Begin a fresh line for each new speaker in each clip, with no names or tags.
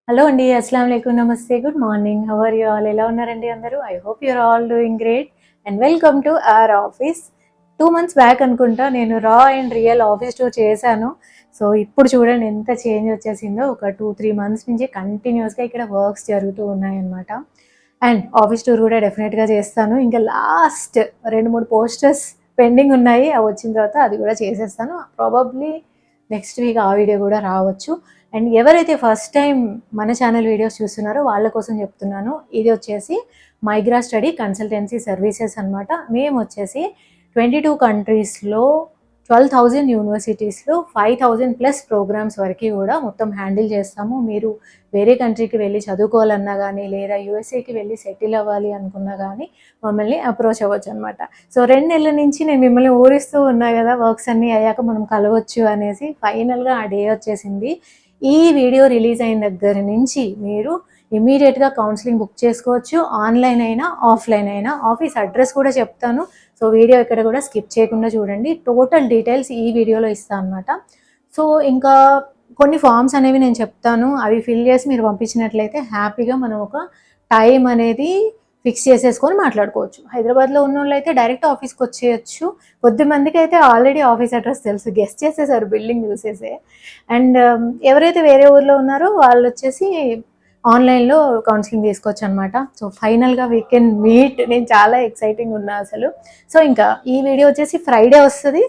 Hello అండి. అస్సలాముఅలైకుం. నమస్తే. Good morning. How are you all? ఎలా ఉన్నారండి అందరూ? I hope you're all doing great and welcome to our office. 2 months back అనుకుంటా నేను raw and real office tour చేశాను. సో ఇప్పుడు చూడండి ఎంత చేంజ్ వచ్చేసిందో. ఒక 2-3 months నుంచి కంటిన్యూస్గా ఇక్కడ వర్క్స్ జరుగుతూ ఉన్నాయన్నమాట. అండ్ ఆఫీస్ టూర్ కూడా డెఫినెట్గా చేస్తాను. ఇంకా లాస్ట్ 2-3 పోస్టర్స్ పెండింగ్ ఉన్నాయి. అవి వచ్చిన తర్వాత అది కూడా చేసేస్తాను. ప్రాబబ్లీ నెక్స్ట్ వీక్ ఆ వీడియో కూడా రావచ్చు. అండ్ ఎవరైతే ఫస్ట్ టైం మన ఛానల్ వీడియోస్ చూస్తున్నారో వాళ్ళ కోసం చెప్తున్నాను. ఇది వచ్చేసి మైగ్రా స్టడీ కన్సల్టెన్సీ సర్వీసెస్ అనమాట. మేము వచ్చేసి 22 కంట్రీస్లో 12,000 యూనివర్సిటీస్లో 5,000+ ప్రోగ్రామ్స్ వరకు కూడా మొత్తం హ్యాండిల్ చేస్తాము. మీరు వేరే కంట్రీకి వెళ్ళి చదువుకోవాలన్నా కానీ, లేదా యూఎస్ఏకి వెళ్ళి సెటిల్ అవ్వాలి అనుకున్నా కానీ మమ్మల్ని అప్రోచ్ అవ్వచ్చు అనమాట. సో 2 నెలల నుంచి నేను మిమ్మల్ని ఊరిస్తూ ఉన్నా కదా, వర్క్స్ అన్నీ అయ్యాక మనం కలవచ్చు అనేసి. ఫైనల్గా ఆ డే వచ్చేసింది. ఈ వీడియో రిలీజ్ అయిన దగ్గర నుంచి మీరు ఇమీడియట్గా కౌన్సిలింగ్ బుక్ చేసుకోవచ్చు. ఆన్లైన్ అయినా ఆఫ్లైన్ అయినా. ఆఫీస్ అడ్రస్ కూడా చెప్తాను. సో వీడియో ఇక్కడ కూడా స్కిప్ చేయకుండా చూడండి. టోటల్ డీటెయిల్స్ ఈ వీడియోలో ఇస్తాను అనమాట. సో ఇంకా కొన్ని ఫామ్స్ అనేవి నేను చెప్తాను. అవి ఫిల్ చేసి మీరు పంపించినట్లయితే హ్యాపీగా మనం ఒక టైం అనేది ఫిక్స్ చేసేసుకొని మాట్లాడుకోవచ్చు. హైదరాబాద్లో ఉన్న వాళ్ళు అయితే డైరెక్ట్ ఆఫీస్కి వచ్చేయచ్చు. కొద్దిమందికి అయితే ఆల్రెడీ ఆఫీస్ అడ్రస్ తెలుసు, గెస్ట్ చేసేసారు బిల్డింగ్ చూసేసే. అండ్ ఎవరైతే వేరే ఊర్లో ఉన్నారో వాళ్ళు వచ్చేసి ఆన్లైన్లో కౌన్సిలింగ్ తీసుకోవచ్చు అనమాట. సో ఫైనల్గా వీ కెన్ మీట్. నేను చాలా ఎక్సైటింగ్ ఉన్నా అసలు. సో ఇంకా ఈ వీడియో వచ్చేసి ఫ్రైడే వస్తుంది.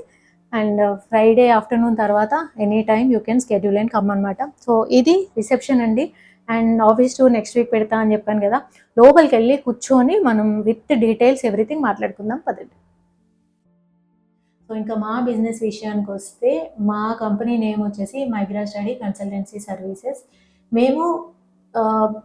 అండ్ ఫ్రైడే ఆఫ్టర్నూన్ తర్వాత any time you can schedule and come అనమాట. సో ఇది రిసెప్షన్ అండి. And office tour next week పెడతా అని చెప్పాను కదా, లోపలికి వెళ్ళి కూర్చొని మనం విత్ డీటెయిల్స్ ఎవ్రీథింగ్ మాట్లాడుకుందాం పదండి. సో ఇంకా మా బిజినెస్ విషయానికి వస్తే, మా కంపెనీ నేమ్ వచ్చేసి మైగ్రా స్టడీ కన్సల్టెన్సీ సర్వీసెస్. మేము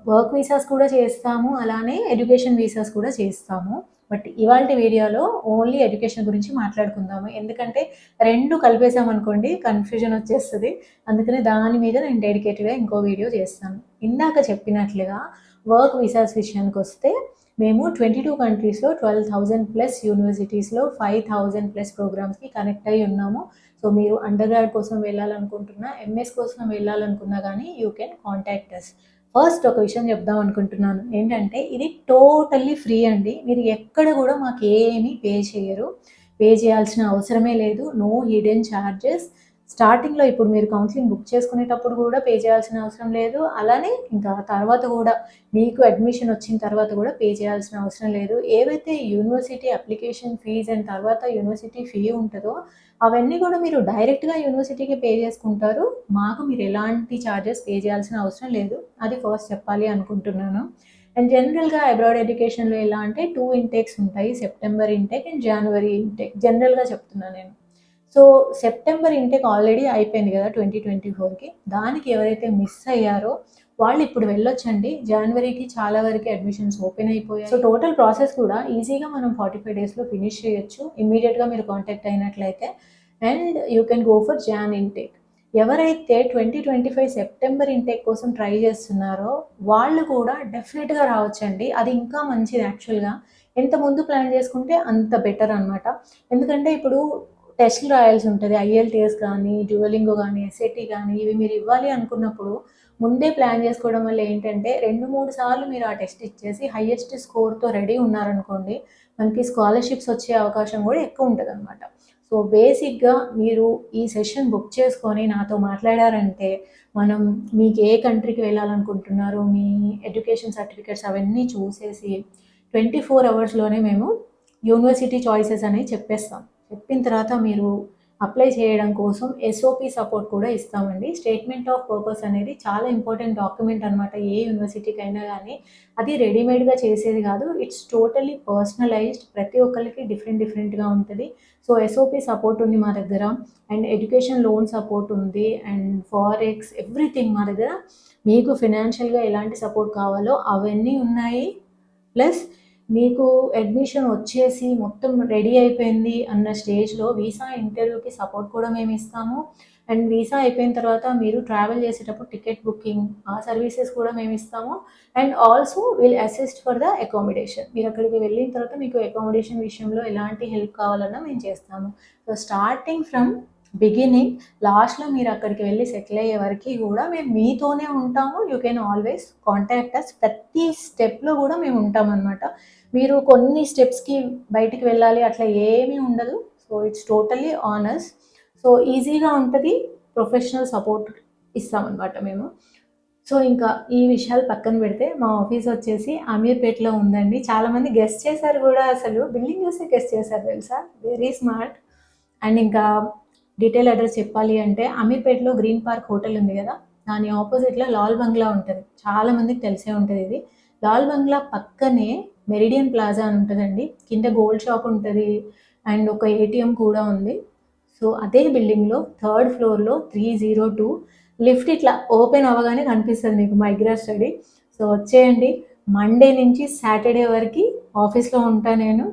వర్క్ వీసాస్ కూడా చేస్తాము, అలానే ఎడ్యుకేషన్ వీసాస్ కూడా చేస్తాము. బట్ ఇవాళ వీడియోలో ఓన్లీ ఎడ్యుకేషన్ గురించి మాట్లాడుకుందాము. ఎందుకంటే రెండు కలిపేసామనుకోండి కన్ఫ్యూజన్ వచ్చేస్తుంది. అందుకని దాని మీద నేను డెడికేటెడ్గా ఇంకో వీడియో చేస్తాను. ఇందాక చెప్పినట్లుగా వర్క్ వీసాస్ విషయానికి వస్తే, మేము 22 కంట్రీస్లో 12,000+ యూనివర్సిటీస్లో 5,000+ ప్రోగ్రామ్స్కి కనెక్ట్ అయి ఉన్నాము. సో మీరు అండర్ గ్రాడ్ కోసం వెళ్ళాలనుకుంటున్నా, ఎంఎస్ కోసం వెళ్ళాలనుకున్నా కానీ you can contact us. First ఒక విషయం చెప్దాం అనుకుంటున్నాను. ఏంటంటే ఇది టోటల్లీ ఫ్రీ అండి. మీరు ఎక్కడ కూడా మాకు ఏమీ పే చేయరు. పే చేయాల్సిన అవసరమే లేదు. No hidden charges. స్టార్టింగ్లో ఇప్పుడు మీరు కౌన్సిలింగ్ బుక్ చేసుకునేటప్పుడు కూడా పే చేయాల్సిన అవసరం లేదు. అలానే ఇంకా తర్వాత కూడా మీకు అడ్మిషన్ వచ్చిన తర్వాత కూడా పే చేయాల్సిన అవసరం లేదు. ఏవైతే యూనివర్సిటీ అప్లికేషన్ ఫీజ్ అండ్ తర్వాత యూనివర్సిటీ ఫీ ఉంటుందో అవన్నీ కూడా మీరు డైరెక్ట్గా యూనివర్సిటీకి పే చేసుకుంటారు. మాకు మీరు ఎలాంటి ఛార్జెస్ పే చేయాల్సిన అవసరం లేదు. అది ఫస్ట్ చెప్పాలి అనుకుంటున్నాను. అండ్ జనరల్గా అబ్రాడ్ ఎడ్యుకేషన్లో ఎలా అంటే 2 ఇంటేక్స్ ఉంటాయి. September intake and January intake. జనరల్గా చెప్తున్నాను నేను. సో సెప్టెంబర్ ఇంటేక్ ఆల్రెడీ అయిపోయింది కదా 2024కి. దానికి ఎవరైతే మిస్ అయ్యారో వాళ్ళు ఇప్పుడు వెళ్ళొచ్చండి. జనవరికి చాలా వరకు అడ్మిషన్స్ ఓపెన్ అయిపోయాయి. సో టోటల్ ప్రాసెస్ కూడా ఈజీగా మనం 45 డేస్లో ఫినిష్ చేయొచ్చు ఇమ్మీడియట్గా మీరు కాంటాక్ట్ అయినట్లయితే. And you can go for Jan intake. ఎవరైతే 2025 సెప్టెంబర్ ఇంటేక్ కోసం ట్రై చేస్తున్నారో వాళ్ళు కూడా డెఫినెట్గా రావచ్చండి. అది ఇంకా మంచిది యాక్చువల్గా. ఎంత ముందు ప్లాన్ చేసుకుంటే అంత బెటర్ అనమాట. ఎందుకంటే ఇప్పుడు టెస్ట్లు రాయాల్సి ఉంటుంది. ఐఎల్టీఎస్ కానీ, డ్యూయలింగో కానీ, ఎస్ఏటీ కానీ ఇవి మీరు ఇవ్వాలి అనుకున్నప్పుడు ముందే ప్లాన్ చేసుకోవడం వల్ల ఏంటంటే 2-3 సార్లు మీరు ఆ టెస్ట్ ఇచ్చేసి హైయెస్ట్ స్కోర్తో రెడీ ఉన్నారనుకోండి, మనకి స్కాలర్షిప్స్ వచ్చే అవకాశం కూడా ఎక్కువ ఉంటుంది అనమాట. సో బేసిక్గా మీరు ఈ సెషన్ బుక్ చేసుకొని నాతో మాట్లాడారంటే మనం మీకు ఏ కంట్రీకి వెళ్ళాలనుకుంటున్నారో మీ ఎడ్యుకేషన్ సర్టిఫికేట్స్ అవన్నీ చూసేసి 24 అవర్స్లోనే మేము యూనివర్సిటీ చాయిసెస్ అనేవి చెప్పేస్తాం. చెప్పిన తర్వాత మీరు అప్లై చేయడం కోసం ఎస్ఓపి సపోర్ట్ కూడా ఇస్తామండి. స్టేట్మెంట్ ఆఫ్ పర్పస్ అనేది చాలా ఇంపార్టెంట్ డాక్యుమెంట్ అనమాట. ఏ యూనివర్సిటీకి అయినా కానీ అది రెడీమేడ్గా చేసేది కాదు. It's totally personalised. ప్రతి ఒక్కరికి డిఫరెంట్గా ఉంటుంది. సో ఎస్ఓపి సపోర్ట్ ఉంది మా దగ్గర. అండ్ ఎడ్యుకేషన్ లోన్ సపోర్ట్ ఉంది. అండ్ ఫారెక్స్ ఎవ్రీథింగ్ మా దగ్గర. మీకు ఫినాన్షియల్గా ఎలాంటి సపోర్ట్ కావాలో అవన్నీ ఉన్నాయి. ప్లస్ మీకు అడ్మిషన్ వచ్చేసి మొత్తం రెడీ అయిపోయింది అన్న స్టేజ్లో వీసా ఇంటర్వ్యూకి సపోర్ట్ కూడా మేము ఇస్తాము. అండ్ వీసా అయిపోయిన తర్వాత మీరు ట్రావెల్ చేసేటప్పుడు టికెట్ బుకింగ్ ఆ సర్వీసెస్ కూడా మేము ఇస్తాము. And also will assist for the accommodation. మీరు అక్కడికి వెళ్ళిన తర్వాత మీకు అకామిడేషన్ విషయంలో ఎలాంటి హెల్ప్ కావాలన్నా మేము చేస్తాము. So starting from beginning. లాస్ట్‌లో మీరు అక్కడికి వెళ్ళి సెటిల్ అయ్యే వరకి కూడా మేము మీతోనే ఉంటాము. You can always contact us. ప్రతి స్టెప్‌లో కూడా మేము ఉంటామనమాట. మీరు కొన్ని స్టెప్స్‌కి బయటికి వెళ్ళాలి అట్లా ఏమీ ఉండదు. So, it's totally on us. So, ఈజీగా ఉంటది. ప్రొఫెషనల్ సపోర్ట్ ఇస్తామనమాట మేము. సో, ఇంకా ఈ విషయాలు పక్కన పెడితే మా ఆఫీస్ వచ్చేసి అమీర్పేట్‌లో ఉందండి. చాలామంది గెస్ చేశారు గూడా, అసలు బిల్డింగ్ చూసే గెస్ చేశారు తెలుసా? Very smart. అండ్ ఇంకా డీటెయిల్ అడ్రెస్ చెప్పాలి అంటే అమీర్పేటలో గ్రీన్ పార్క్ హోటల్ ఉంది కదా, దాని ఆపోజిట్లో లాల్ బంగ్లా ఉంటుంది. చాలా మందికి తెలిసే ఉంటుంది ఇది. లాల్ బంగ్లా పక్కనే మెరిడియన్ ప్లాజా అని ఉంటుందండి. కింద గోల్డ్ షాప్ ఉంటుంది అండ్ ఒక ఏటీఎం కూడా ఉంది. సో అదే బిల్డింగ్లో థర్డ్ ఫ్లోర్లో 302 లిఫ్ట్ ఇట్లా ఓపెన్ అవ్వగానే కనిపిస్తుంది మీకు మైగ్రా స్టడీ. సో వచ్చేయండి. మండే నుంచి సాటర్డే వరకు ఆఫీస్లో ఉంటాను నేను.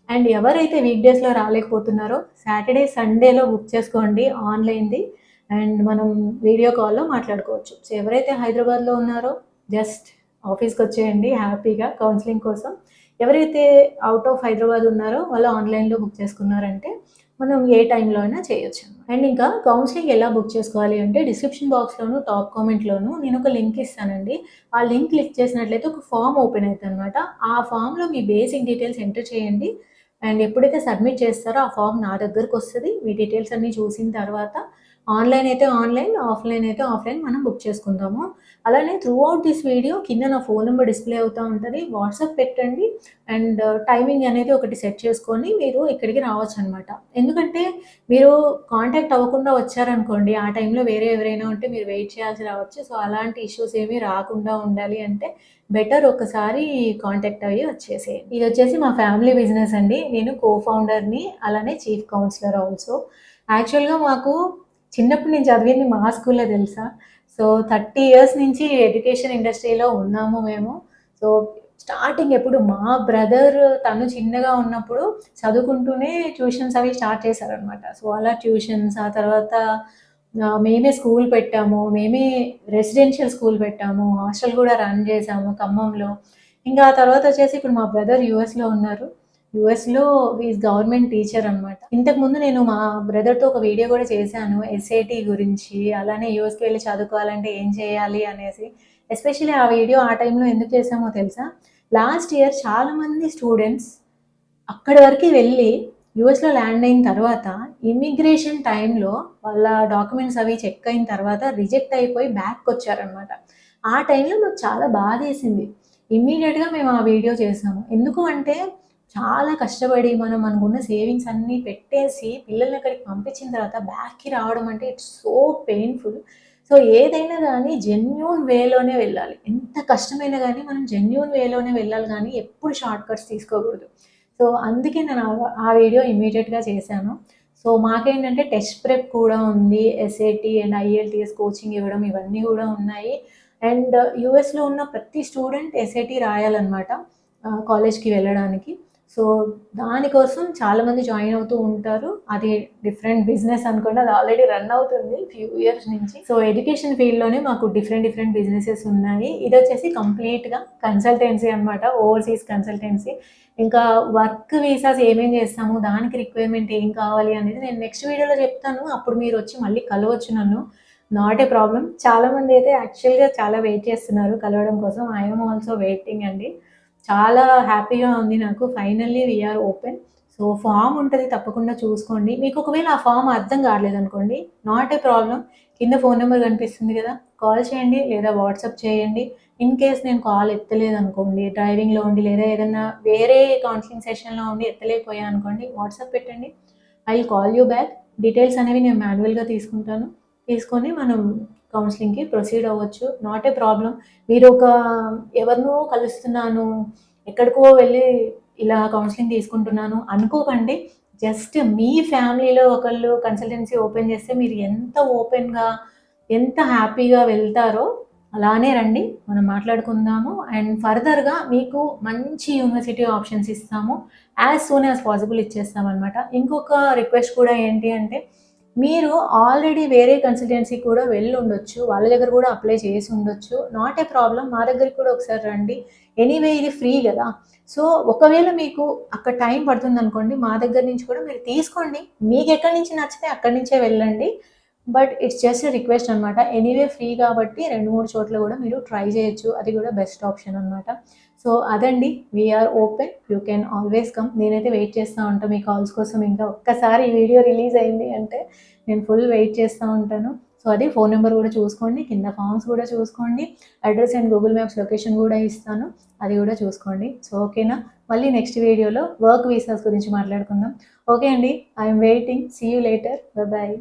అండ్ ఎవరైతే వీక్ డేస్లో రాలేకపోతున్నారో సాటర్డే సండేలో బుక్ చేసుకోండి ఆన్లైన్ది. అండ్ మనం వీడియో కాల్లో మాట్లాడుకోవచ్చు. సో ఎవరైతే హైదరాబాద్లో ఉన్నారో జస్ట్ ఆఫీస్కి వచ్చేయండి హ్యాపీగా కౌన్సిలింగ్ కోసం. ఎవరైతే అవుట్ ఆఫ్ హైదరాబాద్ ఉన్నారో వాళ్ళు ఆన్లైన్లో బుక్ చేసుకున్నారంటే మనం ఏ టైంలో అయినా చేయొచ్చు. అండ్ ఇంకా కౌన్సిలింగ్ ఎలా బుక్ చేసుకోవాలి అంటే డిస్క్రిప్షన్ బాక్స్లోను టాప్ కామెంట్లోను నేను ఒక లింక్ ఇస్తానండి. ఆ లింక్ క్లిక్ చేసినట్లయితే ఒక ఫామ్ ఓపెన్ అవుతుంది అనమాట. ఆ ఫామ్లో మీ బేసిక్ డీటెయిల్స్ ఎంటర్ చేయండి. అండ్ ఎప్పుడైతే సబ్మిట్ చేస్తారో ఆ ఫామ్ నా దగ్గరకు వస్తుంది. మీ డీటెయిల్స్ అన్నీ చూసిన తర్వాత ఆన్లైన్ అయితే ఆన్లైన్, ఆఫ్లైన్ అయితే ఆఫ్లైన్ మనం బుక్ చేసుకుందాము. అలానే త్రూ అవుట్ దిస్ వీడియో కింద నా ఫోన్ నెంబర్ డిస్ప్లే అవుతూ ఉంటుంది. వాట్సాప్ పెట్టండి అండ్ టైమింగ్ అనేది ఒకటి సెట్ చేసుకొని మీరు ఇక్కడికి రావచ్చు అనమాట. ఎందుకంటే మీరు కాంటాక్ట్ అవ్వకుండా వచ్చారనుకోండి, ఆ టైంలో వేరే ఎవరైనా ఉంటే మీరు వెయిట్ చేయాల్సి రావచ్చు. సో అలాంటి ఇష్యూస్ ఏమీ రాకుండా ఉండాలి అంటే బెటర్ ఒకసారి కాంటాక్ట్ అయ్యి వచ్చేసేయండి. ఇది వచ్చేసి మా ఫ్యామిలీ బిజినెస్ అండి. నేను కో-ఫౌండర్‌ని, అలానే చీఫ్ కౌన్సిలర్ ఆల్సో. యాక్చువల్‌గా మాకు చిన్నప్పుడు నేను చదివింది మా స్కూలే తెలుసా? సో 30 ఇయర్స్ నుంచి ఎడ్యుకేషన్ ఇండస్ట్రీలో ఉన్నాము మేము. సో స్టార్టింగ్ ఎప్పుడు మా బ్రదర్ తను చిన్నగా ఉన్నప్పుడు చదువుకుంటూనే ట్యూషన్స్ అవి స్టార్ట్ చేశారనమాట. సో అలా ట్యూషన్స్, ఆ తర్వాత మేమే స్కూల్ పెట్టాము. మేమే రెసిడెన్షియల్ స్కూల్ పెట్టాము. హాస్టల్ కూడా రన్ చేసాము ఖమ్మంలో. ఇంకా ఆ తర్వాత వచ్చేసి ఇప్పుడు మా బ్రదర్ యూఎస్‌లో ఉన్నారు. యూఎస్‌లో ఈజ్ గవర్నమెంట్ టీచర్ అనమాట. ఇంతకుముందు నేను మా బ్రదర్‌తో ఒక వీడియో కూడా చేశాను ఎస్ఏటీ గురించి. అలానే యూఎస్‌కి వెళ్ళి చదువుకోవాలంటే ఏం చేయాలి అనేసి. ఎస్పెషల్లీ ఆ వీడియో ఆ టైంలో ఎందుకు చేశామో తెలుసా? లాస్ట్ ఇయర్ చాలామంది స్టూడెంట్స్ అక్కడి వరకు వెళ్ళి యూఎస్‌లో ల్యాండ్ అయిన తర్వాత ఇమ్మిగ్రేషన్ టైంలో వాళ్ళ డాక్యుమెంట్స్ అవి చెక్ అయిన తర్వాత రిజెక్ట్ అయిపోయి బ్యాక్‌కొచ్చారనమాట. ఆ టైంలో నాకు చాలా బాధేసింది. ఇమ్మీడియేట్‌గా మేము ఆ వీడియో చేసాము. ఎందుకు అంటే చాలా కష్టపడి మనం మనకున్న సేవింగ్స్ అన్నీ పెట్టేసి పిల్లల్ని అక్కడికి పంపించిన తర్వాత బ్యాక్‌కి రావడం అంటే ఇట్స్ సో పెయిన్‌ఫుల్. సో ఏదైనా గానీ జెన్యూన్ వేలోనే వెళ్ళాలి. ఎంత కష్టమైనా గానీ మనం జెన్యూన్ వేలోనే వెళ్ళాలి గానీ ఎప్పుడు షార్ట్ కట్స్ తీసుకోకూడదు. సో అందుకే నేను ఆ వీడియో ఇమ్మీడియేట్‌గా చేశాను. సో మాకేంటంటే టెస్ట్ ప్రెప్ కూడా ఉంది. ఎస్ఏటీ అండ్ ఐఎల్టీఎస్ కోచింగ్ ఇవ్వడం ఇవన్నీ కూడా ఉన్నాయి. అండ్ యూఎస్‌లో ఉన్న ప్రతి స్టూడెంట్ ఎస్ఏటీ రాయాలన్నమాట కాలేజ్‌కి వెళ్ళడానికి. సో దానికోసం చాలామంది జాయిన్ అవుతూ ఉంటారు. అది డిఫరెంట్ బిజినెస్ అనుకోండి. అది ఆల్రెడీ రన్ అవుతుంది ఫ్యూ ఇయర్స్ నుంచి. సో ఎడ్యుకేషన్ ఫీల్డ్‌లోనే మాకు డిఫరెంట్ బిజినెసెస్ ఉన్నాయి. ఇదొచ్చేసి కంప్లీట్‌గా కన్సల్టెన్సీ అనమాట. Overseas consultancy. ఇంకా వర్క్ వీసాస్ ఏమేం చేస్తాము, దానికి రిక్వైర్మెంట్ ఏం కావాలి అనేది నేను నెక్స్ట్ వీడియోలో చెప్తాను. అప్పుడు మీరు వచ్చి మళ్ళీ కలవచ్చు నన్ను. Not a problem. చాలామంది అయితే యాక్చువల్‌గా చాలా వెయిట్ చేస్తున్నారు కలవడం కోసం. ఐ యామ్ ఆల్సో వెయిటింగ్ అండి. చాలా హ్యాపీగా ఉంది నాకు. Finally we are open. So form ఉంటది, తప్పకుండా చూసుకోండి. మీకు ఒకవేళ ఆ ఫామ్ అర్థం కాలేదనుకోండి, నాట్ ఏ ప్రాబ్లమ్. కింద ఫోన్ నెంబర్ కనిపిస్తుంది కదా, కాల్ చేయండి లేదా వాట్సాప్ చేయండి. ఇన్ కేస్ నేను కాల్ ఎత్తలేదనుకోండి, డ్రైవింగ్‌లో ఉండి లేదా ఏదన్నా వేరే కౌన్సిలింగ్ సెషన్‌లో ఉండి ఎత్తలేకపోయా అనుకోండి, వాట్సాప్ పెట్టండి. I will call you back. Details అనేవి నేను మాన్యువల్‌గా తీసుకుంటాను. తీసుకొని మనం కౌన్సిలింగ్‌కి ప్రొసీడ్ అవ్వచ్చు. Not a problem. మీరు ఒక ఎవరినో కలుస్తున్నాను, ఎక్కడికో వెళ్ళి ఇలా కౌన్సిలింగ్ తీసుకుంటున్నాను అనుకోకండి. జస్ట్ మీ ఫ్యామిలీలో ఒకళ్ళు కన్సల్టెన్సీ ఓపెన్ చేస్తే మీరు ఎంత ఓపెన్‌గా, ఎంత హ్యాపీగా వెళ్తారో అలానే రండి. మనం మాట్లాడుకుందాము. అండ్ ఫర్దర్‌గా మీకు మంచి యూనివర్సిటీ ఆప్షన్స్ ఇస్తాము. యాజ్ సూన్ యాజ్ పాసిబుల్ ఇచ్చేస్తామనమాట. ఇంకొక రిక్వెస్ట్ కూడా ఏంటి అంటే మీరు ఆల్రెడీ వేరే కన్సల్టెన్సీ కూడా వెళ్ళి ఉండొచ్చు, వాళ్ళ దగ్గర కూడా అప్లై చేసి ఉండొచ్చు. నాట్ ఏ ప్రాబ్లం, మా దగ్గరికి కూడా ఒకసారి రండి. ఎనీవే ఇది ఫ్రీ కదా. సో ఒకవేళ మీకు అక్కడ టైం పడుతుంది అనుకోండి, మా దగ్గర నుంచి కూడా మీరు తీసుకోండి. మీకు ఎక్కడి నుంచి నచ్చితే అక్కడి నుంచే వెళ్ళండి. బట్ ఇట్స్ జస్ట్ రిక్వెస్ట్ అనమాట. ఎనీవే ఫ్రీ కాబట్టి 2-3 చోట్ల కూడా మీరు ట్రై చేయొచ్చు, అది కూడా బెస్ట్ ఆప్షన్ అనమాట. సో అదండి, we are open, you can always come. నేనైతే వెయిట్ చేస్తూ ఉంటాను మీ కాల్స్ కోసం. ఇంకా ఒక్కసారి ఈ వీడియో రిలీజ్ అయింది అంటే నేను ఫుల్ వెయిట్ చేస్తూ ఉంటాను. సో అది ఫోన్ నెంబర్ కూడా చూసుకోండి, కింద ఫామ్స్ కూడా చూసుకోండి, address and Google maps location కూడా ఇస్తాను, అది కూడా చూసుకోండి. సో ఓకేనా, మళ్ళీ నెక్స్ట్ వీడియోలో వర్క్ వీసాస్ గురించి మాట్లాడుకుందాం. ఓకే అండి, I'm waiting. See you later, bye.